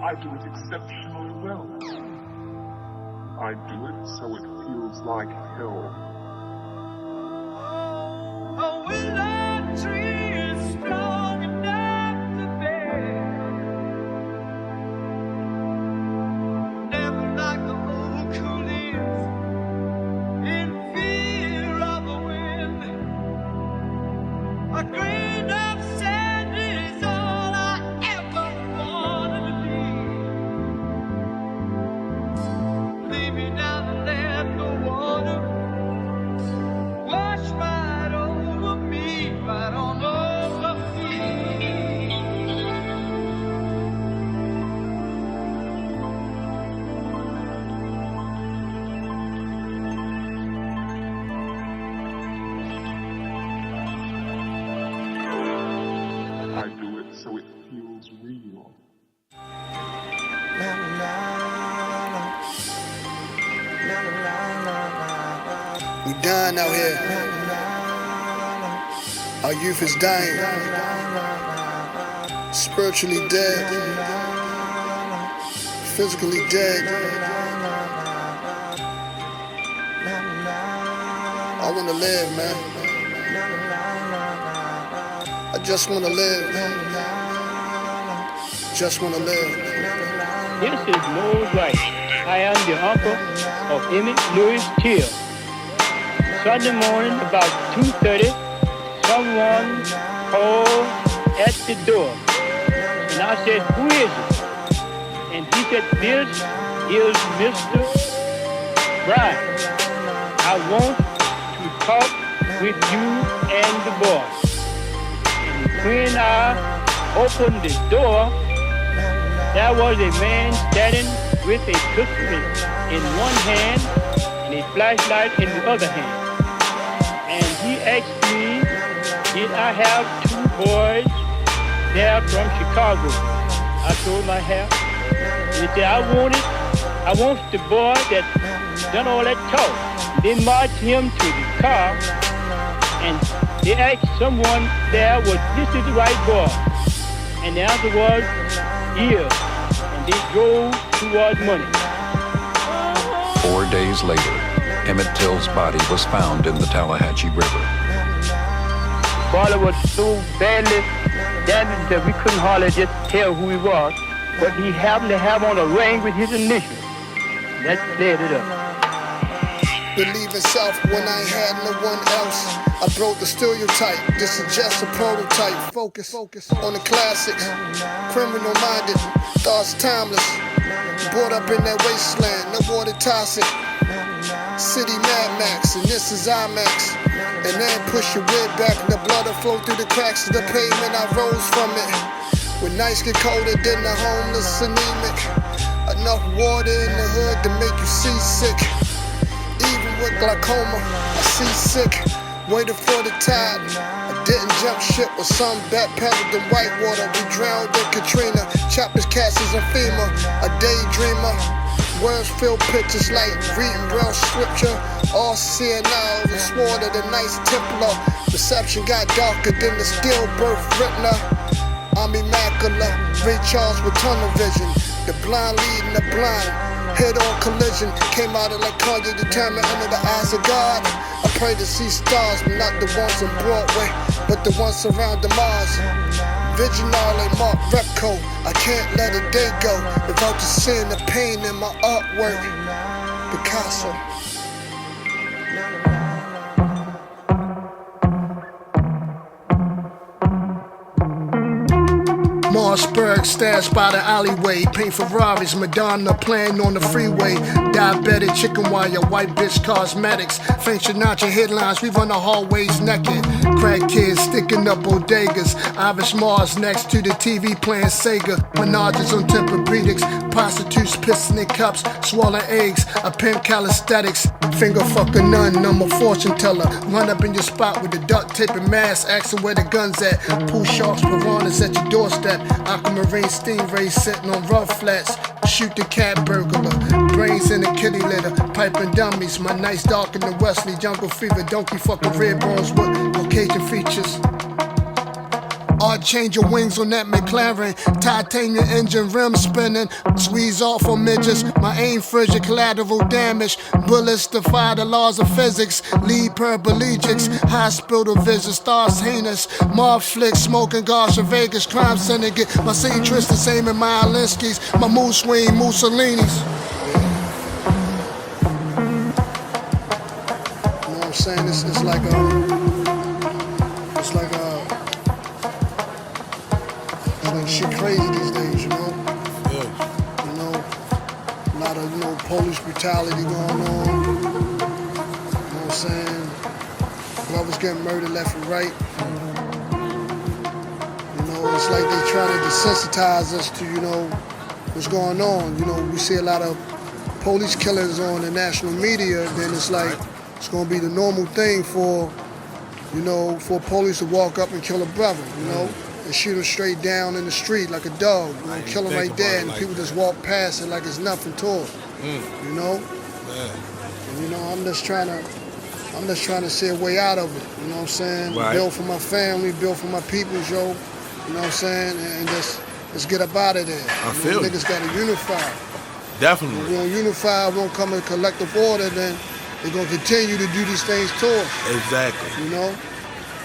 I do it exceptionally well. I do it so it feels like hell. A willow tree is strong enough to bear. Never like the oak who lives in fear of the wind. A grain of sand is all I ever wanted to be. Lay me down and let the water wash right over me, right on over me. I do it so it feels real. We dying out here. Our youth is dying. Spiritually dead. Physically dead. I wanna live, man. I just wanna live. Just wanna live. This is Mo Wright. I am the uncle of Emmett Lewis Till. Sunday morning about 2:30, someone called at the door. And I said, who is it? And he said, this is Mr. Brian. I want to talk with you and the boy. And when I opened the door, there was a man standing with a pistol in one hand and a flashlight in the other hand. And he asked me, did I have two boys there from Chicago? I told him I have. He said, I want the boy that done all that talk. They marched him to the car and they asked someone there, was this is the right boy? And the answer was, yeah. And they drove towards money. 4 days later, Emmett Till's body was found in the Tallahatchie River. Father was so badly damaged that we couldn't hardly just tell who he was, but he happened to have on a ring with his initials. That cleared it up. Believe in self when I ain't had no one else. I broke the stereotype, this is just a prototype. Focus on the classics. Criminal minded, thoughts timeless. Brought up in that wasteland, no water toxic. City Mad Max, and this is IMAX. And then push your wig back, and the blood will flow through the cracks of the pavement. I rose from it. When nights get colder than the homeless, anemic. Enough water in the hood to make you seasick. Even with glaucoma, I see sick. Waiting for the tide. I didn't jump ship with some backpedaled in whitewater. We drowned in Katrina. Choppers, castles, and FEMA. A daydreamer. Words fill pictures like reading brown scripture. All seeing now, the sword of the Knights Templar. Perception got darker than the stillbirth retina. I'm immaculate, recharged with tunnel vision. The blind leading the blind. Head-on collision, came out of like Kanye, determined under the eyes of God. I pray to see stars, but not the ones on Broadway, but the ones surrounding Mars. Visionary like Mark Repco, I can't let a day go without just seeing the pain in my artwork. Picasso. Mossberg stashed by the alleyway. Paint Ferraris, Madonna playing on the freeway. Diabetic chicken wire, white bitch cosmetics. Faint Sinatra headlines, we run the hallways naked. Crack kids sticking up bodegas. Irish Mars next to the TV playing Sega. Menages on Tempur-Pedics. Prostitutes pissing in cups, swallowing eggs. I pimp calisthenics. Finger fuck a nun, I'm a fortune teller. Run up in your spot with the duct tape and mask, asking where the guns at. Pool sharks, piranhas at your doorstep. Aquamarine stingrays sitting on rough flats. Shoot the cat burglar. Brains in the kitty litter. Piping dummies. My nights dark in the Wesley. Jungle fever. Donkey fucking red bones with Caucasian features. Art change your wings on that McLaren. Titanium engine rim spinning. Squeeze off on midgets. My aim frigid, collateral damage. Bullets defy the laws of physics. Lead paraplegics. High spill the vision. Stars heinous. Mob flicks. Smoking gosh in Vegas. Crime syndicate. My scene Tristan same in my Alinsky's. My mood swing Mussolini's. You know what I'm saying? It's like shit crazy these days, you know? Yeah. You know, a lot of, police brutality going on. You know what I'm saying? Brothers getting murdered left and right. You know, it's like they trying to desensitize us to, what's going on. You know, we see a lot of police killings on the national media, then it's like, it's gonna be the normal thing for police to walk up and kill a brother, and shoot him straight down in the street like a dog, kill him right there, and people just walk past it like it's nothing to them, you know? And, I'm just trying to see a way out of it, you know what I'm saying? Right. Build for my family, build for my people, yo, you know what I'm saying? And let's get up out of there. I feel niggas gotta unify. Definitely. If we don't unify, we don't come in collective order, then they're gonna continue to do these things to us. Exactly. You know?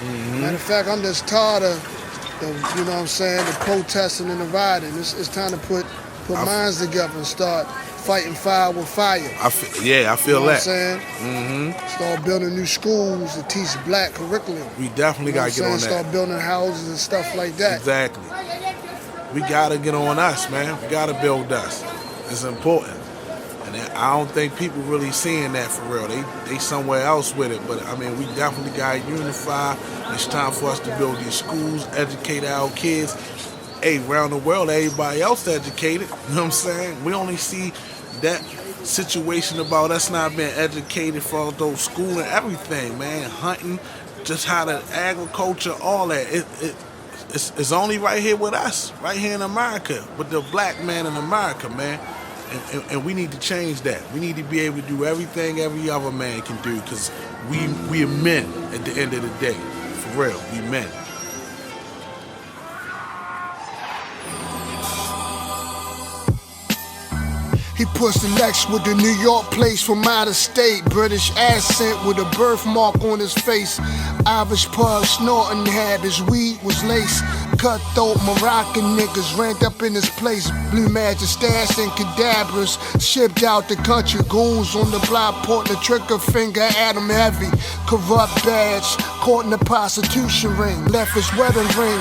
Mm-hmm. Matter of fact, I'm just tired of the protesting and the rioting. It's time to put minds together and start fighting fire with fire. I feel you know that. What I'm saying? Mm-hmm. Start building new schools to teach black curriculum. We definitely gotta get on that. Start building houses and stuff like that. Exactly. We gotta get on us, man. We gotta build us. It's important. And I don't think people really seeing that for real. They somewhere else with it. But I mean, we definitely gotta unify. It's time for us to build these schools, educate our kids. Hey, around the world, everybody else educated. You know what I'm saying? We only see that situation about us not being educated for those school and everything, man. Hunting, just how to agriculture, all that. It's only right here with us, right here in America, with the black man in America, man. And we need to change that. We need to be able to do everything every other man can do, because we are men at the end of the day. For real, we men. He pushed the Lex with the New York place from out of state. British accent with a birthmark on his face. Irish pub snorting habits, weed was lace. Cutthroat Moroccan niggas ranked up in his place. Blue magic stash and cadavers shipped out the country. Goons on the block pointing the trigger finger at him heavy. Corrupt badge, caught in the prostitution ring. Left his wedding ring.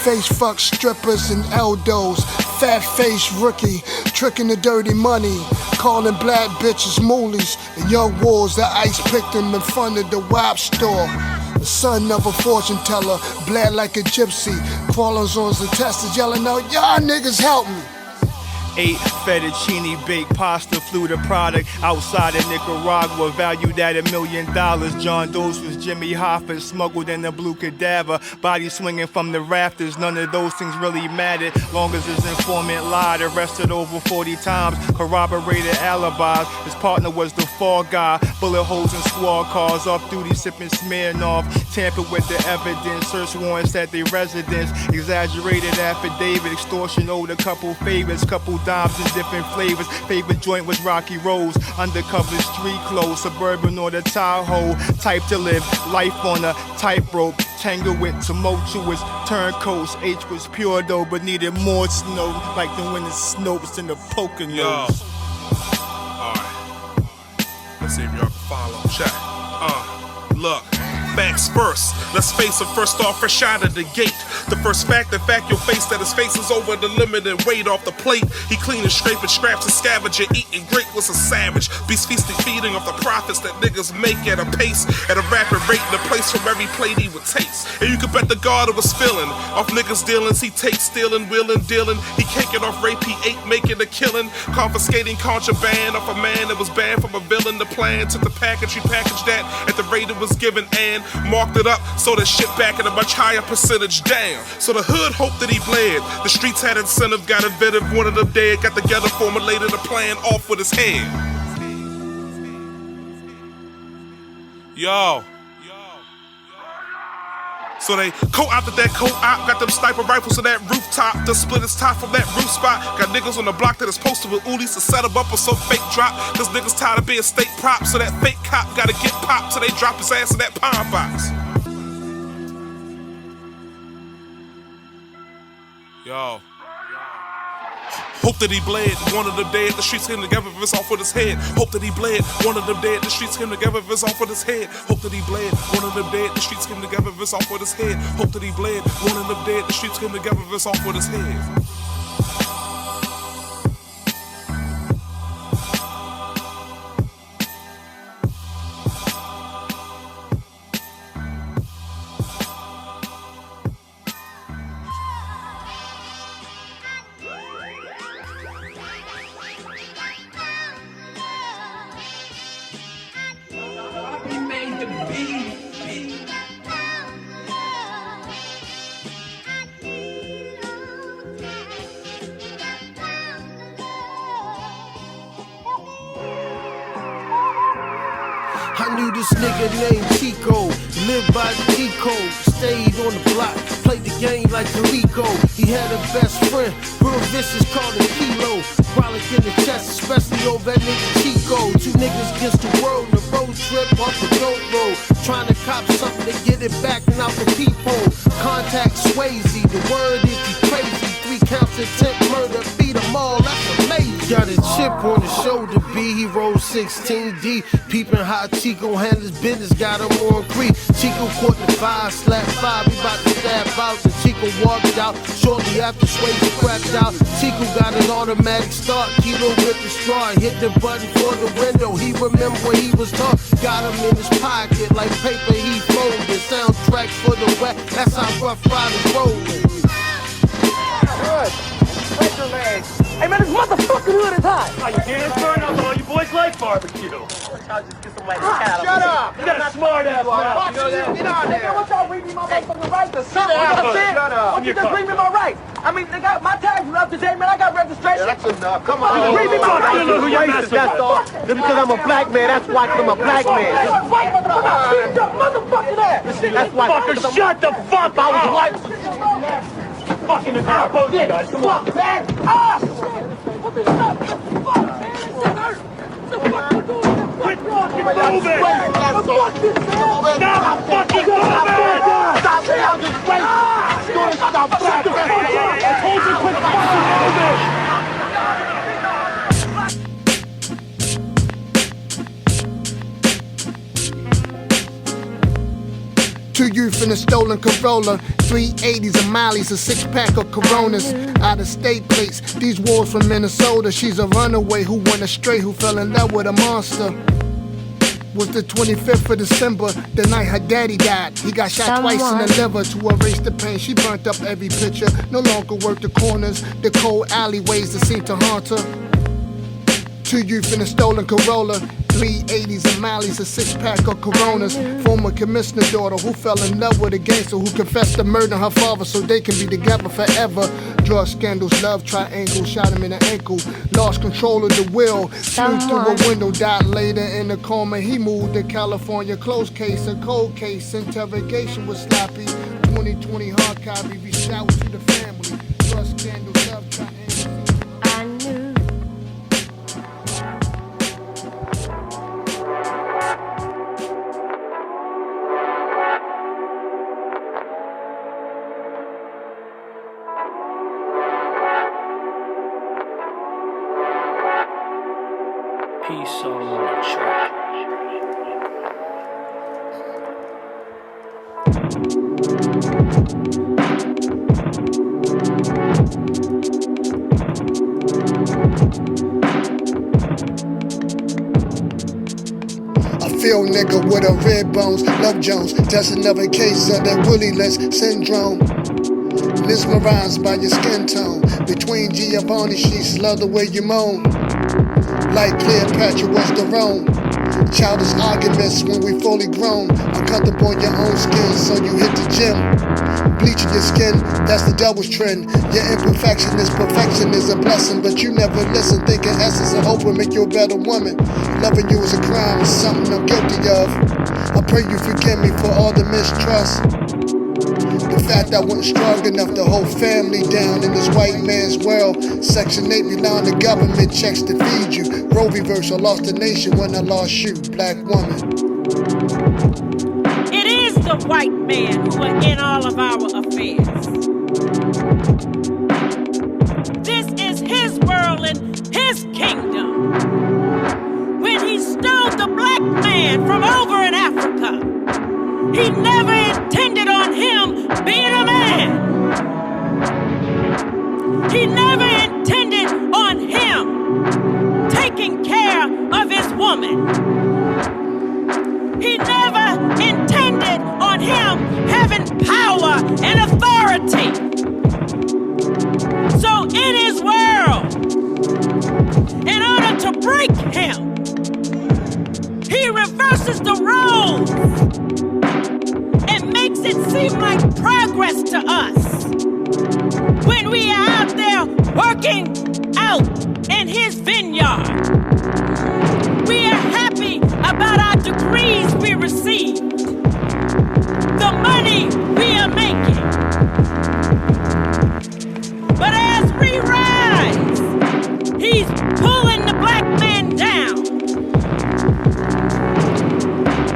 Face fuck strippers and eldos. Fat face rookie, tricking the dirty money. Calling black bitches moolies. And young wolves, the ice picked him in front of the WAP store. The son of a fortune teller, bled like a gypsy. Crawling on the testers, yelling out, y'all niggas help me. 8 fettuccine baked pasta flew the product outside of Nicaragua, valued at $1 million. John Doe's was Jimmy Hoffa, smuggled in a blue cadaver, body swinging from the rafters. None of those things really mattered, long as his informant lied. Arrested over 40 times, corroborated alibis. His partner was the fall guy, bullet holes in squad cars, off duty sipping Smirnoff. Tampered with the evidence, search warrants at their residence. Exaggerated affidavit, extortion owed a couple favors, couple dimes in different flavors. Favorite joint was Rocky Roads. Undercover street clothes, suburban or the Tahoe. Type to live, life on a tightrope. Tangle with tumultuous turncoats. H was pure though, but needed more snow. Like the winter snopes in the Poconos. Alright. Let's see if y'all can follow. Check. Look. Facts first. Let's face it, first off, fresh out of the gate. The first fact, in fact, your face that his face is over the limit and weight off the plate. He clean and scraping scraps and scavenger, eating great was a savage. Beast feasting, feeding off the profits that niggas make at a pace, at a rapid rate, in a place from every plate he would taste. And you could bet the God it was feeling off niggas' dealings. He takes stealing, wheeling, dealing. He caking off rape, he ate, making a killing. Confiscating contraband off a man that was banned from a villain. The plan took the package, he packaged that at the rate it was given and marked it up, so the shit back at a much higher percentage down. So the hood hoped that he bled. The streets had incentive, got inventive, wanted him dead, got together, formulated a plan off with his head. Yo. So they co-opted that co-op, got them sniper rifles to that rooftop, to split his top from that roof spot. Got niggas on the block that is posted with oolies to set him up or some fake drop. Cause niggas tired of being state props, so that fake cop gotta get popped so they drop his ass in that pine box. Yo. Hope that he bled, one of them dead, the streets came together if it's off with his head. Hope that he bled, one of them dead, the streets came together if it's off with his head. Hope that he bled, one of them dead, the streets came together if it's off with his head. Hope that he bled, one of them dead, the streets came together if it's off with his head. I knew this nigga named Chico, lived by the G-code, stayed on the block, played the game like Rico. He had a best friend, real vicious, called him Kilo. Frolic in the chest, especially over that nigga Chico. Two niggas against the world, the road trip off the goat road. Trying to cop something to get it back and out the peephole. Contact Swayze, the word is he crazy. 3 counts attempt murder, beat them all, that's amazing. Got a chip on his shoulder, B, he rolled 16D. Peeping how Chico handle his business, got him on creep. Chico caught the 5, slapped 5, he about to stab out. The Chico walked out, shortly after Swayze crapped out. Chico got an automatic start, Kilo ripped the straw, hit the button for the window. He remember when he was taught, got him in his pocket like paper he folded. Soundtrack for the wet, that's how Rough Riders rollin'. Good. Break your legs. Hey man, this motherfucking hood is hot. Oh, you can't burn up, all you boys like barbecue. I'll just get somebody to cat Shut up! You got a smart ass mouth. You know that? Get on there. What y'all read me my motherfucking rights or something? Shut up. What you just read me my rights? I mean, they got my tags up to date, man. I got registration. That's enough. Come on. Read me my rights. You know who you're messing with. That's all. Just because I'm a black man, that's why I'm a black man. White motherfucking ass. That's why. Fucker, shut the fuck up. I was white. Fucking the crap, both you guys. Come on. Fuck, man. Ah, shit. What the fuck, man? This shit hurt. Quit fucking moving. Fuck this, man. Stop fucking moving. Stop it. I'm just waiting. Stop black man. I told you quit fucking moving. Two youth in a stolen Corolla, 380s and Mollies, a 6-pack of Coronas. Out of state plates, these wolves from Minnesota. She's a runaway who went astray, who fell in love with a monster. Was the 25th of December, the night her daddy died. He got shot twice in the liver to erase the pain. She burnt up every picture, no longer worked the corners, the cold alleyways that seemed to haunt her. Two youth in a stolen Corolla, 380s and Mollies, a 6-pack of Coronas. Former commissioner daughter who fell in love with a gangster who confessed to murdering her father so they can be together forever. Drug scandals, love triangle, shot him in the ankle. Lost control of the wheel, flew through a window, died later in a coma. He moved to California, closed case, a cold case. Interrogation was sloppy. 2020 hard copy, reached out to the family. Drug scandals, love triangle. I knew. P.soul on the track. A field nigga with a red bones, Love Jones, that's another case of that Willie-less syndrome. Mesmerized by your skin tone, between Giovanni sheets, love the way you moan. Like Cleopatra was the Rome. Childish arguments when we fully grown. Uncomfortable in your own skin, so you hit the gym. Bleaching your skin, that's the devil's trend. Your imperfection is perfection, is a blessing, but you never listen. Thinking essence and hope will make you a better woman. Loving you is a crime, it's something I'm guilty of. I pray you forgive me for all the mistrust. The fact I wasn't strong enough to hold family down in this white man's world. Section 8 relying the government checks to feed you. Roe reverse, I lost the nation when I lost you, black woman. It is the white man who are in all of our affairs. This is his world and his kingdom. When he stole the black man from over in Africa, he never intended on him being a man. He never intended on him taking care of his woman. He never intended on him having power and authority. So in his world, in order to break him, he reverses the roles and makes it seem like progress to us when we are out there working out in his vineyard. We are happy about our degrees we received, the money we are making. But as we rise, he's pulling the black man down.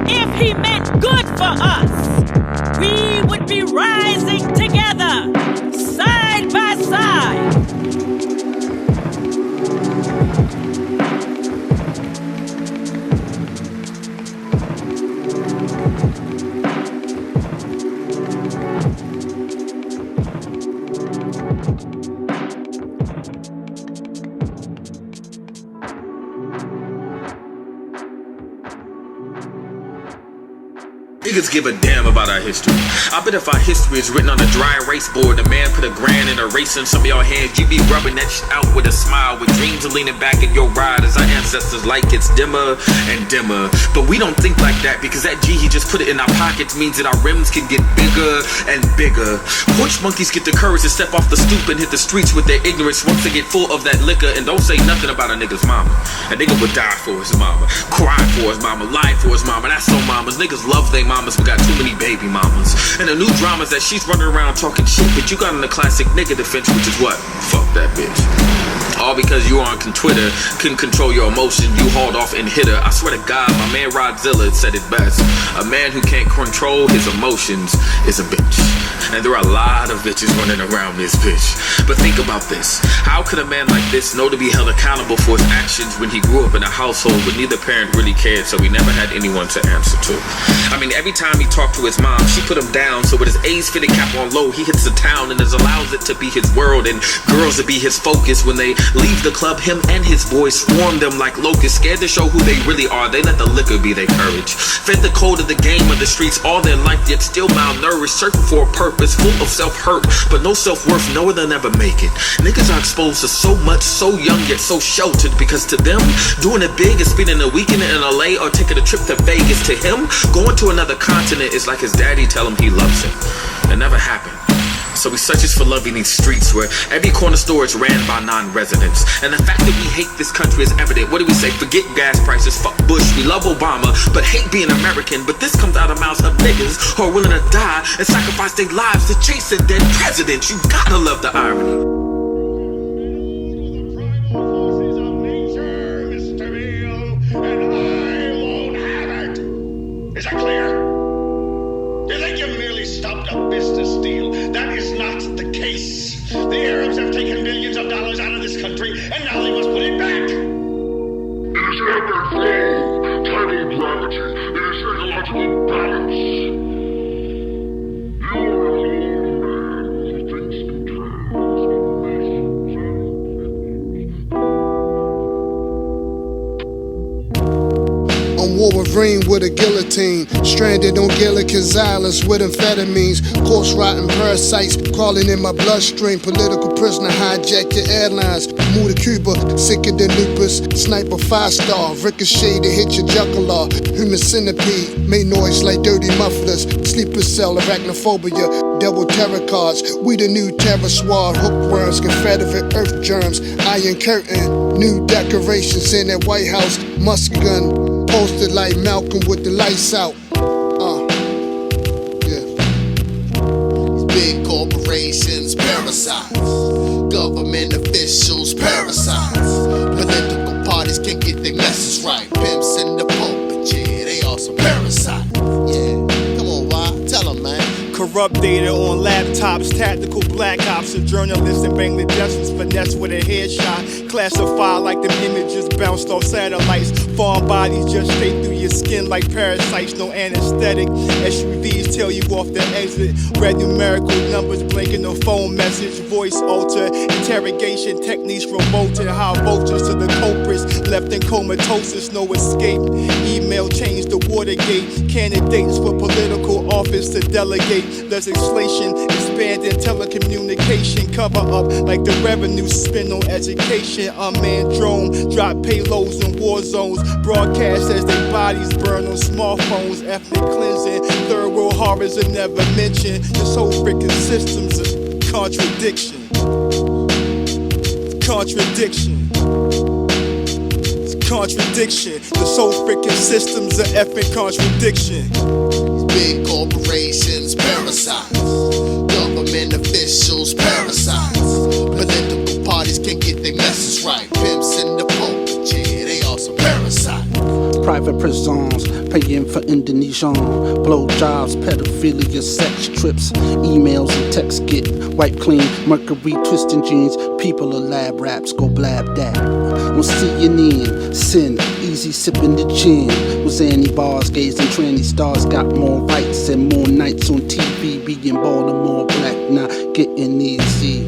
If he meant good for us, we would be rising together, side by side. Niggas give a damn about our history. I bet if our history is written on a dry erase board, the man put a grand in erasing some of your hands, you be rubbing that shit out with a smile, with dreams of leaning back in your ride as our ancestors light gets dimmer and dimmer. But we don't think like that because that G he just put it in our pockets means that our rims can get bigger and bigger. Porch monkeys get the courage to step off the stoop and hit the streets with their ignorance once they get full of that liquor and don't say nothing about a nigga's mama. A nigga would die for his mama, cry for his mama, lie for his mama. That's so mamas. Niggas love they mamas, we got too many baby mamas. And the new dramas that she's running around talking shit, but you got in the classic nigga defense, which is what? Fuck that bitch. All because you on Twitter, couldn't control your emotions, you hauled off and hit her. I swear to God, my man Rodzilla said it best. A man who can't control his emotions is a bitch. And there are a lot of bitches running around this bitch. But think about this. How could a man like this know to be held accountable for his actions when he grew up in a household where neither parent really cared, so he never had anyone to answer to? I mean, every time he talked to his mom, she put him down, so with his A's fitted cap on low, he hits the town and allows it to be his world and girls to be his focus. When they leave the club, him and his boys swarm them like locusts, scared to show who they really are. They let the liquor be their courage. Fed the code of the game of the streets all their life, yet still malnourished, searching for a purpose, full of self-hurt, but no self-worth, knowing they'll never make it. Niggas are exposed to so much, so young yet so sheltered, because to them, doing it big is spending a weekend in LA or taking a trip to Vegas. To him, going to another continent is like his daddy tell him he loves him. It never happened. So he searches for love in these streets where every corner store is ran by non-residents. And the fact that we hate this country is evident. What do we say? Forget gas prices, fuck Bush, we love Obama, but hate being American. But this comes out of mouths of niggas who are willing to die and sacrifice their lives to chase a dead president. You gotta love the irony. Is that clear? You think you merely stopped a business deal? That is not the case. The Arabs have taken millions of dollars out of this country, and now they must put it back. It is everything. Tiny gravity. It is ecological balance. You are a lone man who thinks in terms of On Wolverine with a guillotine, stranded on Gilligan's Islands with amphetamines, corpse rotting parasites crawling in my bloodstream. Political prisoner hijack your airlines, move to Cuba, sicker than lupus. Sniper 5-star, ricochet to hit your jugular. Human centipede, made noise like dirty mufflers. Sleeper cell, arachnophobia, double terror cards. We the new terror squad, hookworms, Confederate earth germs. Iron curtain, new decorations in that White House. Musk gun, posted like Malcolm with the lights out. Yeah. corporations, parasites. Government officials, parasites. Political parties can't get their message right. Pimps in the pulpit, yeah, they also parasites. Yeah, come on, why? Tell them, man. Corrupt data on laptops, tactical black ops, and journalists in Bangladesh finesse with a headshot. Classified like them images bounced off satellites. Foreign bodies just straight through your skin like parasites, no anesthetic. SUVs tell you off the exit. Red numerical numbers blinking on phone message. Voice alter, interrogation techniques revolted. High vultures to the culprits, left in comatosis, no escape. Email changed the Watergate. Candidates for political office to delegate. Legislation expanding telecommunication. Cover up like the revenue spin on education. Unmanned drone drop payloads in war zones. Broadcast as their bodies burn on smartphones. Ethnic cleansing, third world horrors are never mentioned. This whole freaking system's a contradiction. Contradiction. Contradiction. This whole freaking system's a effing contradiction. Big corporations, parasites. Government officials, parasites. Political parties can't get their message right. Pimps in the pulpit, yeah, they also parasites. Private prisons, paying for Indonesian. Blowjobs, pedophilia, sex trips. Emails and texts get wiped clean. Mercury twisting jeans. People of lab raps go blab that. On CNN, sin, easy sipping the gin. Was any bars, gays and tranny stars got more rights and more nights on TV. Being Baltimore black, not getting easy.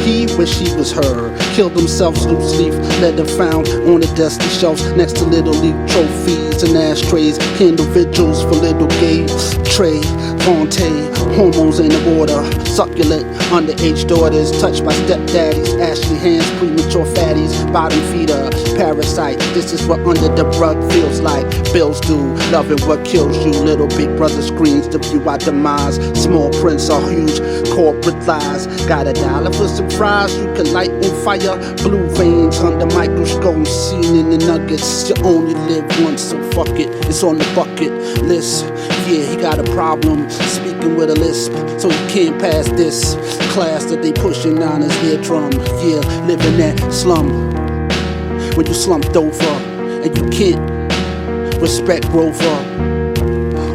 He wish he was her. Killed themselves, loose leaf, leather found on the dusty shelves next to little league trophies and ashtrays. Candle vigils for little gay Trey, Fonte, hormones in the water. Succulent, underage daughters touched by stepdaddies. Ashley hands, premature fatties, bottom feeder, parasite. This is what under the rug feels like. Bills do, loving what kills you. Little big brother screens to view our demise. Small prints are huge, corporate lies. Got $1 for some fries you can light on fire. Blue veins under microscope, seen in the nuggets. You only live once, so fuck it. It's on the bucket list. Yeah, he got a problem speaking with a lisp, so he can't pass this class that they pushing down his eardrum. Yeah, living that slum when you slumped over and you can't respect Rover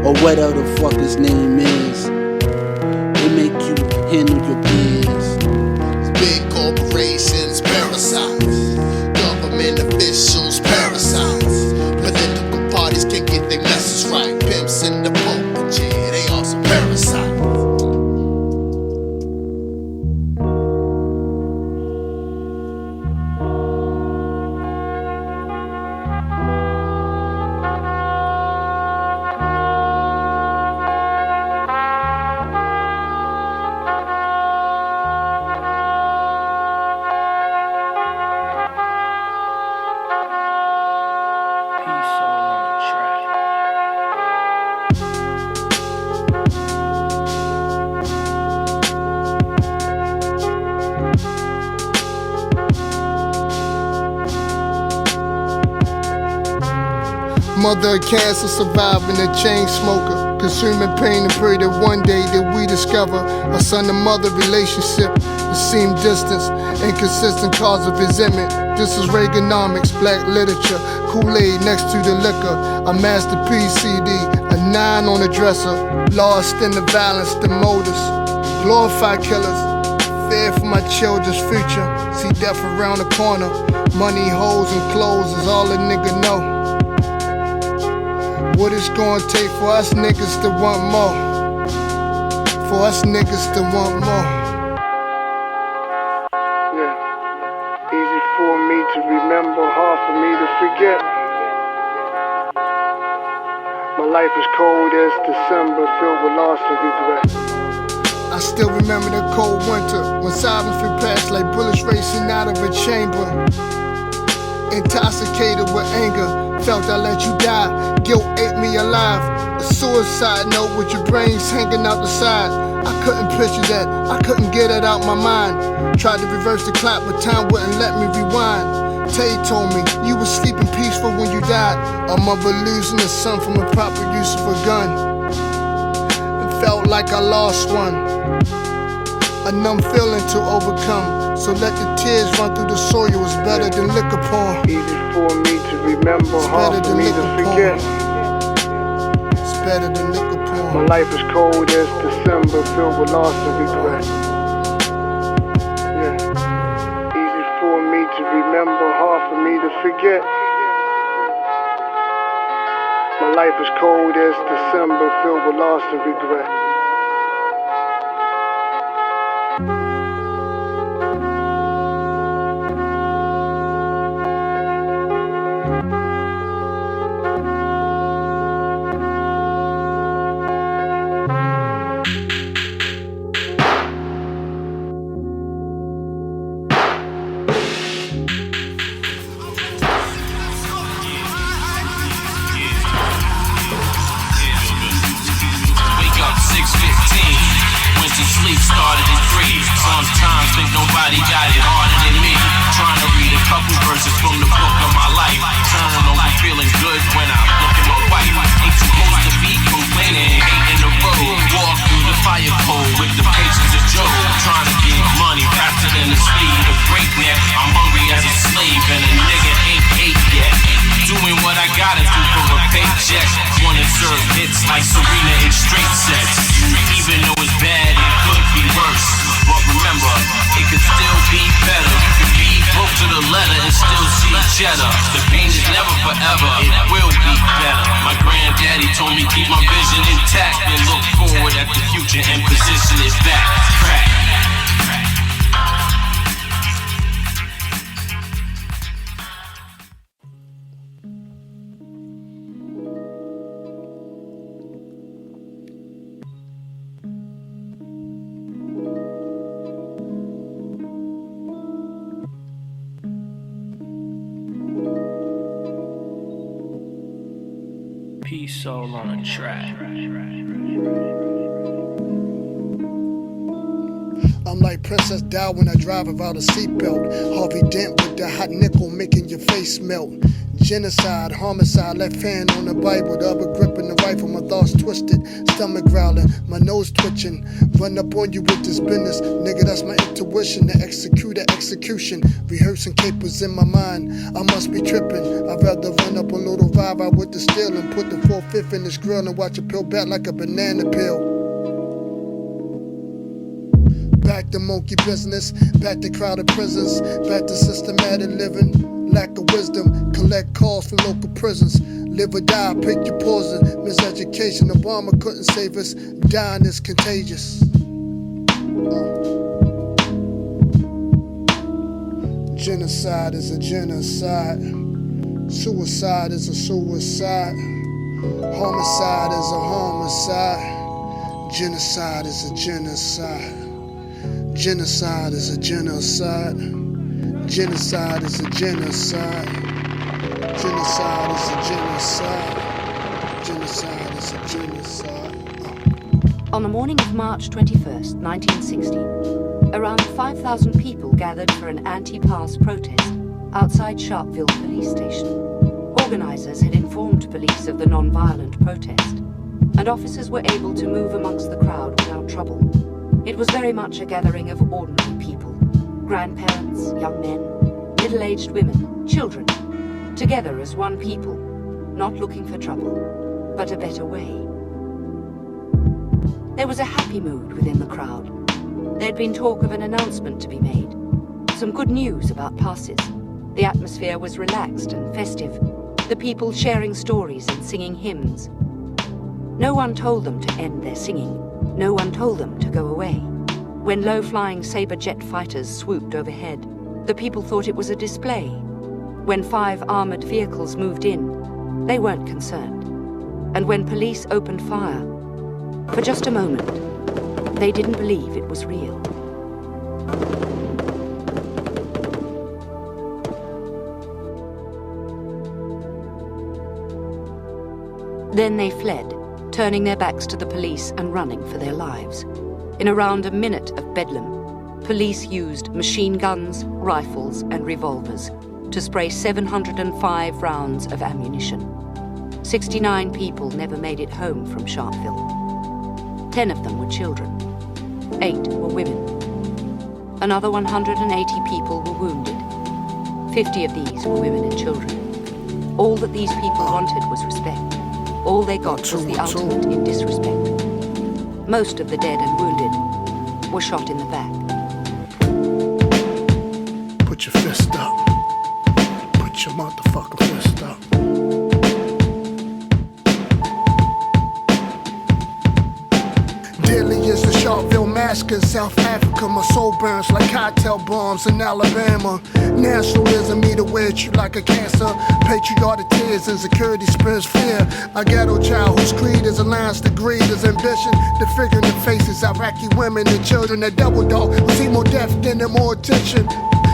or whatever the fuck his name is. They make you handle your biz. Big corporations, parasites. Government officials, parasites. Political parties can't get their message right. Pimps in the pulpit, yeah, they also parasites. Mother of cancer, surviving a chain smoker, consuming pain and pray that one day that we discover a son and mother relationship that seemed distance, inconsistent cause of resentment. This is Reaganomics, black literature, Kool-Aid next to the liquor, a Master P CD, a 9 on the dresser, lost in the violence, the motives, glorify killers, fear for my children's future. See death around the corner, money, hoes, and clothes is all a nigga know. What it's gonna take for us niggas to want more. For us niggas to want more. Yeah, easy for me to remember, hard for me to forget. My life is cold as December, filled with loss and regret. I still remember the cold winter, when sirens flew past like bullets racing out of a chamber. Intoxicated with anger, felt I let you die, guilt ate me alive. A suicide note with your brains hanging out the side. I couldn't picture that, I couldn't get it out my mind. Tried to reverse the clock, but time wouldn't let me rewind. Tay told me, you were sleeping peaceful when you died. A mother losing a son from a proper use of a gun. It felt like I lost one. A numb feeling to overcome. So let the tears run through the soil. It's better than liquor porn. Easy for me to remember, hard for me to forget. It's better than liquor porn. My life is cold as December, filled with loss and regret. Yeah. Easy for me to remember, hard for me to forget. My life is cold as December, filled with loss and regret. Sleep started at 3. Sometimes think nobody got it harder than me. Trying to read a couple verses from the book of my life. Turning over feeling good when I look at my wife. Ain't supposed to be complaining, hating the road. Walk through the fire cold with the patience of Job. Trying to get money faster than the speed of breakneck. I'm hungry as a slave and a nigga ain't ate yet. Doing what I gotta do for a paycheck. Wanna serve hits like Serena in straight sets. Even though it's bad, it could be worse. But remember, it could still be better. You could be broke to the letter and still see cheddar. The pain is never forever, it will be better. My granddaddy told me keep my vision intact and look forward at the future and position it back. Crack. P.soul on a track. I'm like Princess Di when I drive without a seatbelt. Harvey Dent with the hot nickel making your face melt. Genocide, homicide, left hand on the Bible, the other gripping the rifle, my thoughts twisted, stomach growling, my nose twitching. Run up on you with this business, nigga, that's my intuition. To execute the execution, rehearsing capers in my mind. I must be tripping. I'd rather run up a little vibe out with the steel and put the 4/5 in this grill and watch it peel back like a banana peel. Back to monkey business, back to crowded prisons, back to systematic living. Lack of wisdom, collect calls from local prisons. Live or die, pick your poison. Miseducation, Obama couldn't save us. Dying is contagious. Genocide is a genocide. Suicide is a suicide. Homicide is a homicide. Genocide is a genocide. Genocide is a genocide. Genocide is a genocide. Genocide is a genocide. Genocide is a genocide. On the morning of March 21st, 1960, around 5,000 people gathered for an anti-pass protest outside Sharpeville police station. Organizers had informed police of the non-violent protest, and officers were able to move amongst the crowd without trouble. It was very much a gathering of ordinary people. Grandparents, young men, middle-aged women, children, together as one people, not looking for trouble, but a better way. There was a happy mood within the crowd. There had been talk of an announcement to be made, some good news about passes. The atmosphere was relaxed and festive, the people sharing stories and singing hymns. No one told them to end their singing. No one told them to go away. When low-flying Sabre jet fighters swooped overhead, the people thought it was a display. When 5 armored vehicles moved in, they weren't concerned. And when police opened fire, for just a moment, they didn't believe it was real. Then they fled, turning their backs to the police and running for their lives. In around a minute of bedlam, police used machine guns, rifles, and revolvers to spray 705 rounds of ammunition. 69 people never made it home from Sharpeville. 10 of them were children. 8 were women. Another 180 people were wounded. 50 of these were women and children. All that these people wanted was respect. All they got was the ultimate in disrespect. Most of the dead and wounded were shot in the back. Put your fist up. Put your motherfucking fist up. Deadly is the Sharpeville massacre in South Africa. My soul burns like cocktail bombs in Alabama. Nationalism either way at you like a cancer. Patriotic tears, insecurity spreads fear. A ghetto child whose creed is alliance to greed, his ambition to figure in the faces Iraqi women and children. A double dog who see more death than them more attention.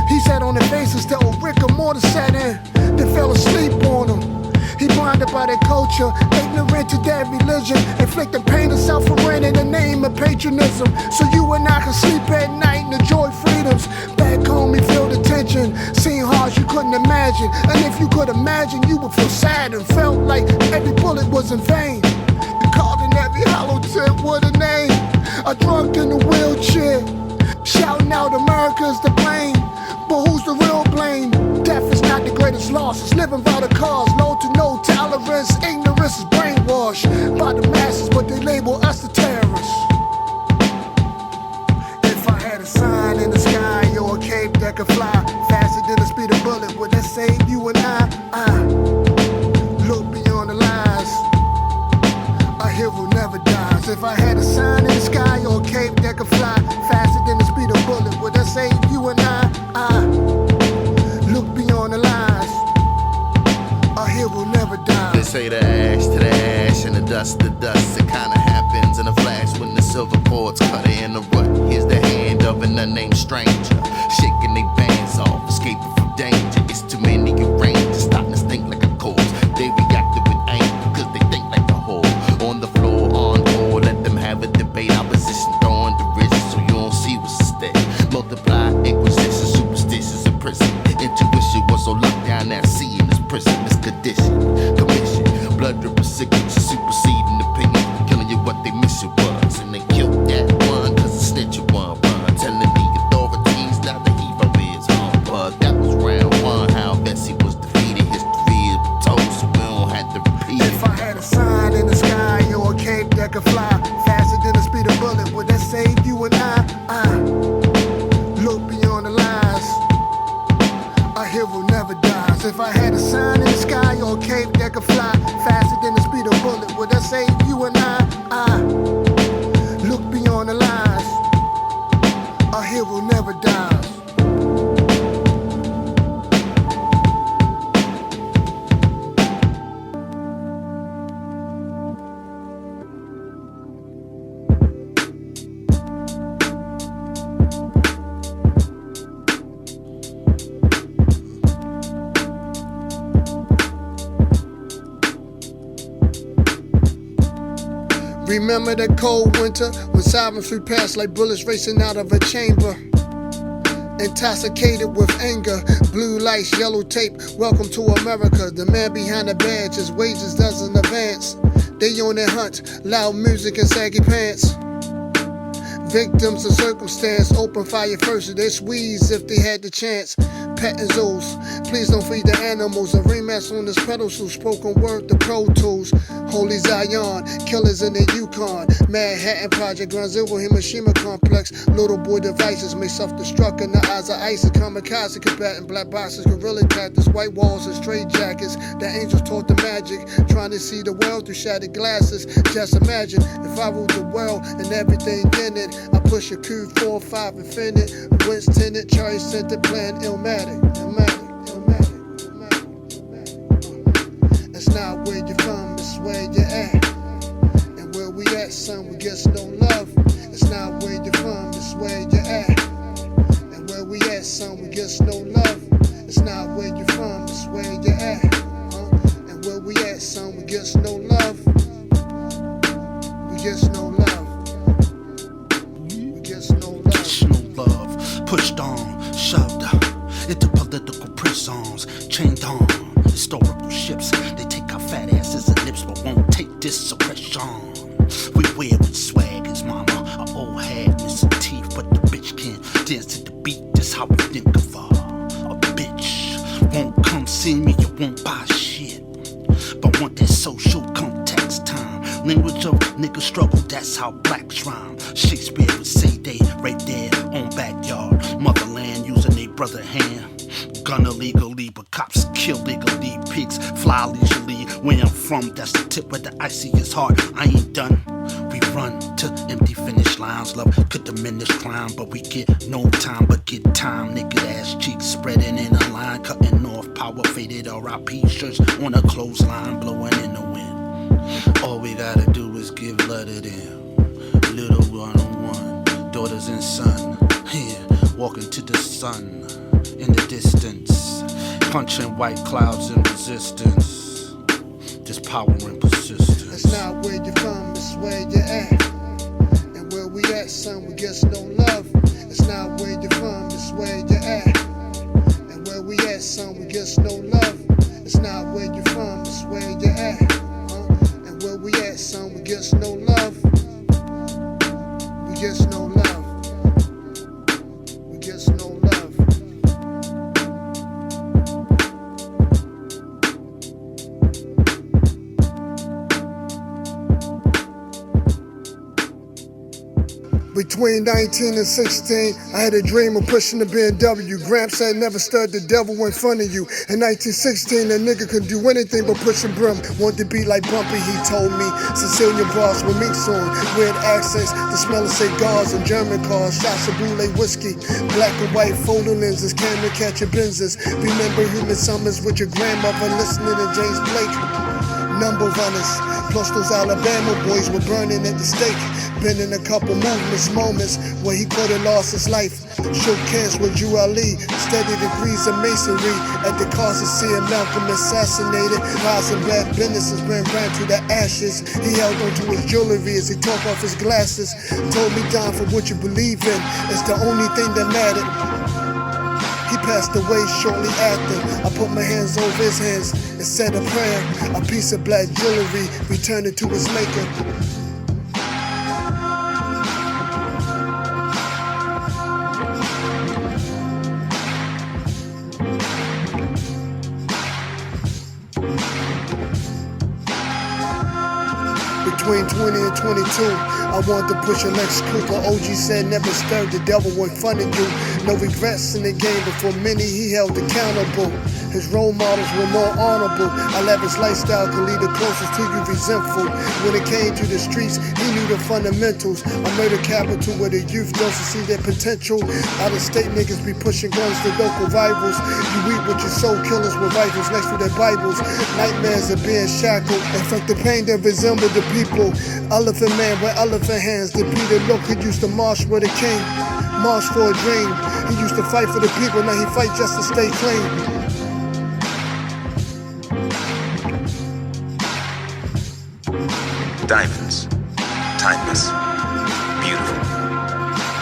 He sat on their faces till rigor mortis set in. They fell asleep on him. He blinded by their culture, ignorant to their religion, inflicting pain and suffering in the name of patriotism. So you and I can sleep at night and enjoy freedoms. Back home you feel the tension, seeing hards you couldn't imagine. And if you could imagine, you would feel sad and felt like every bullet was in vain. Called in every hollow tip with a name. A drunk in a wheelchair, shouting out America's to blame. But who's the real blame? Death is not the greatest loss. It's living by the cause. Low to no tolerance. Ignorance is brainwashed by the masses, but they label us the terrorists. If I had a sign in the sky or a cape that could fly faster than the speed of bullet, would that save you and I look beyond the lies. A hero never dies. If I had a sign in the sky or a cape that could fly faster than the speed of bullet, would that save you and I look beyond the lies. A hero never dies. They say the ash to the ash and the dust to dust. It kinda happens in a flash when the silver cords cut it in the rut. Here's the hand of an unnamed stranger, shaking their bands off, escaping from danger. It's too many arrangements, starting to stink like a corpse. They reacted with anger because they think like a whore. On the floor, on board, let them have a debate. Opposition throwing derision so you don't see what's instead. Multiply inquisition, superstitions in prison. Intuition was so locked down that seeing this prison is condition. Commission, blood dripper signature, superseding opinion. Killing you what they mission was. And they killed that one cause the snitch you one run. Telling the authorities now the hero is on. But that was round one, how Bessie was defeated. History is told so we don't have to repeat it. If I had a sign in the sky or a cape that could fly faster than the speed of bullet, would that save you and I look beyond the lies. A hero never dies. If I had a sign in the sky or a cape that could fly faster than the speed of bullet, would that save you and I look beyond the lies. A hero never dies. Remember that cold winter when sirens flew past like bullets racing out of a chamber. Intoxicated with anger, blue lights, yellow tape, welcome to America. The man behind the badge, his wages doesn't advance. They on their hunt, loud music and saggy pants. Victims of circumstance, open fire first, they squeeze if they had the chance. Petting zoos, please don't feed the animals. A rematch on this pedestal, spoken word to Pro Tools. Holy Zion, killers in the Yukon. Manhattan Project, Ground Zero, Hiroshima Complex. Little boy devices may self-destruct in the eyes of ISIS. Kamikaze combatant, black boxes, guerrilla tactics, white walls and straight jackets. The angels taught the magic, trying to see the world through shattered glasses. Just imagine if I ruled the world and everything in it. I push a Q45 Infinite, Winston, Cherry Center, plan Illmatic. It's not where you're from, it's where you're at. And where we at, son, we get no love. It's not where you're from, it's where you're at. And where we at, son, we get no love. It's not where you're from, it's where you're at. And where we at, son, we get no love. We get no love. We get no love. Get no love. Pushed on, shoved into political prisons, chained on historical ships. They take our fat asses and lips, but won't take this suppression. We wear with swag as mama, our old hag missing teeth, but the bitch can't dance to the beat. how we think of her. A bitch won't come see me, you won't buy shit. But want that social context time. Language of nigga struggle, that's how blacks rhyme. Shakespeare would say they right there on backyard. Motherland using their brother hand. Gun illegally, but cops kill legally. Pigs fly leisurely. Where I'm from, that's the tip where the iciest heart. I ain't done. We run to empty finish lines. Love could diminish crime, but we get no time but get time. Naked ass cheeks spreading in a line, cutting off power faded. R.I.P. shirts on a clothesline, blowing in the wind. All we gotta do is give love to them. Little one-on-one, daughters and son. Here, walking to the sun. In the distance, punching white clouds in resistance. Just power and persistence. It's not where you're from, it's where you're at. And where we at, son, we get no love. It's not where you're from, it's where you're at. And where we at, son, we get no love. It's not where you're from, it's where you're at. And where we at, son, we get no love. We get no love. We get no love. Between 19 and 16, I had a dream of pushing the BMW. Gramps said never stirred the devil in front of you. In 1916, a nigga could do anything but push and brim. Wanted to be like Bumpy, he told me. Sicilian bras with Meek on, weird accents, the smell of cigars and German cars, shots of Boulay whiskey, black and white photo lenses, camera catching Benzes. Remember human summers with your grandmother listening to James Blake. Number runners, plus those Alabama boys were burning at the stake. Been in a couple moments where he could have lost his life. Shook hands with Ali, steady degrees of masonry. At the cost of seeing Malcolm assassinated, rising bad businesses ran to the ashes. He held onto his jewelry as he took off his glasses. Told me, Don, for what you believe in, it's the only thing that mattered. He passed away shortly after. I put my hands over his hands and said a prayer. A piece of black jewelry returned it to its maker. Between 20 and 22, I wanted to push a Lex Cooper. OG said never stirred the devil in front of you. No regrets in the game, but for many he held accountable. His role models were more honorable. I left his lifestyle could lead the closest to you resentful. When it came to the streets, he knew the fundamentals. A murder capital where the youth don't see their potential. Out of state niggas be pushing guns to local rivals. You eat with your soul killers with rifles next to their Bibles. Nightmares of being shackled. And from the pain that resembled the people. Elephant man with elephant hands. The Peter Look used to march with a king. March for a dream. He used to fight for the people, now he fight just to stay clean. Diamonds, timeless, beautiful,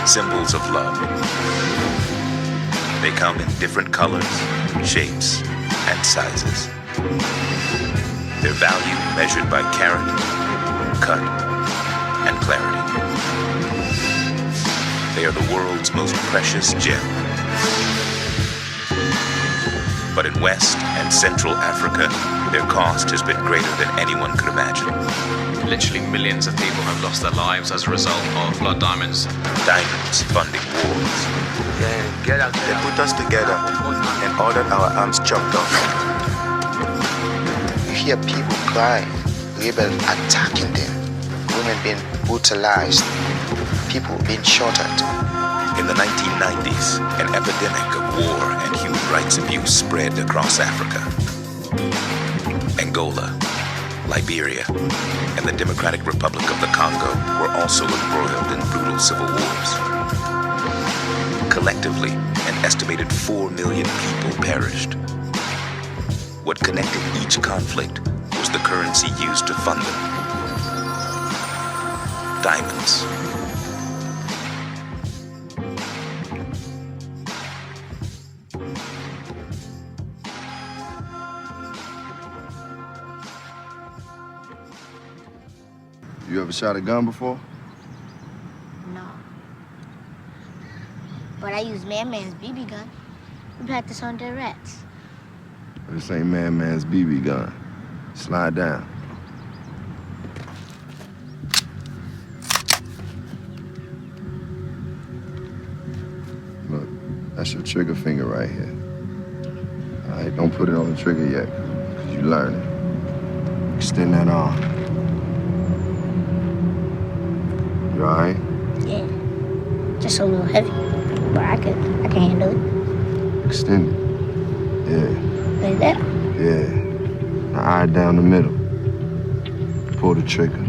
symbols of love. They come in different colors, shapes, and sizes. Their value measured by carat, cut, and clarity. They are the world's most precious gem. But in West and Central Africa, their cost has been greater than anyone could imagine. Literally millions of people have lost their lives as a result of blood diamonds. Diamonds funding wars. They put us together and ordered our arms chopped off. You hear people crying, rebels attacking them, women being brutalized, people being shot at. In the 1990s, an epidemic of war and human rights abuse spread across Africa. Angola, Liberia, and the Democratic Republic of the Congo were also embroiled in brutal civil wars. Collectively, an estimated 4 million people perished. What connected each conflict was the currency used to fund them. Diamonds. You ever shot a gun before? No. but I use Man-Man's BB gun. We practice on dead rats. This ain't Man-Man's BB gun. Slide down. Look, that's your trigger finger right here. All right, don't put it on the trigger yet, because you learning. Extend that arm. You all right? Yeah, just a little heavy, but I can handle it. Extend it. Yeah. Like that? Yeah. Now eye down the middle. Pull the trigger.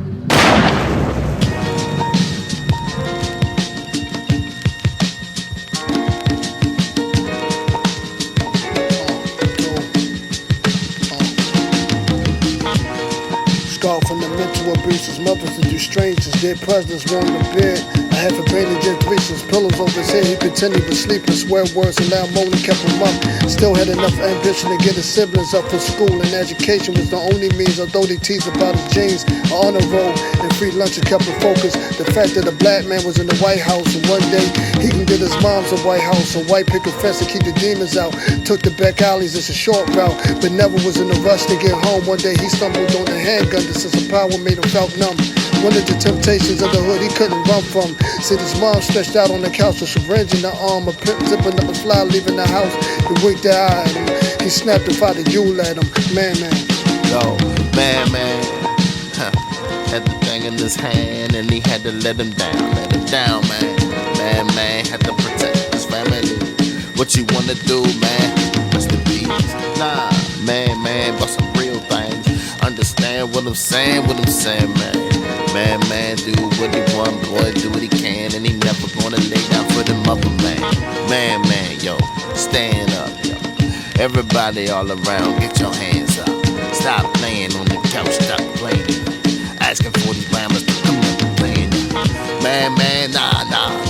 Scarred from the mental abuse, his mother seduced strangers, dead presidents warmed the bed. I had for bandage and threesomes, pillows over his head. He continued to sleep and swear words and loud moaning kept him up. Still had enough ambition to get his siblings up for school, and education was the only means. Although they teased about his jeans, on the road and free lunches kept him focused. The fact that a black man was in the White House, and one day he can get his mom's a White House, a white picket fence to keep the demons out. Took the back alleys, it's a short route, but never was in a rush to get home. One day he stumbled on a handgun that says a power made him felt numb. One of the temptations of the hood he couldn't run from. Said his mom stretched out on the couch with a syringe in the arm, a pimp zipping up a fly, leaving the house. He winked the eye at him. He snapped and fired a Yule at him. Man. Yo, man. Had the thing in his hand and he had to let him down, man. Man had to protect his family. What you wanna do, man? Rest in peace. Nah, man, but some real things. Understand what I'm saying, man. Man, do what he want, boy, do what he can, and he never gonna lay down for the mother, man. Man, yo, stand up, yo. Everybody all around, get your hands up. Stop playing on the couch, stop playing. Asking for these rammers to come up and playing. Man, nah.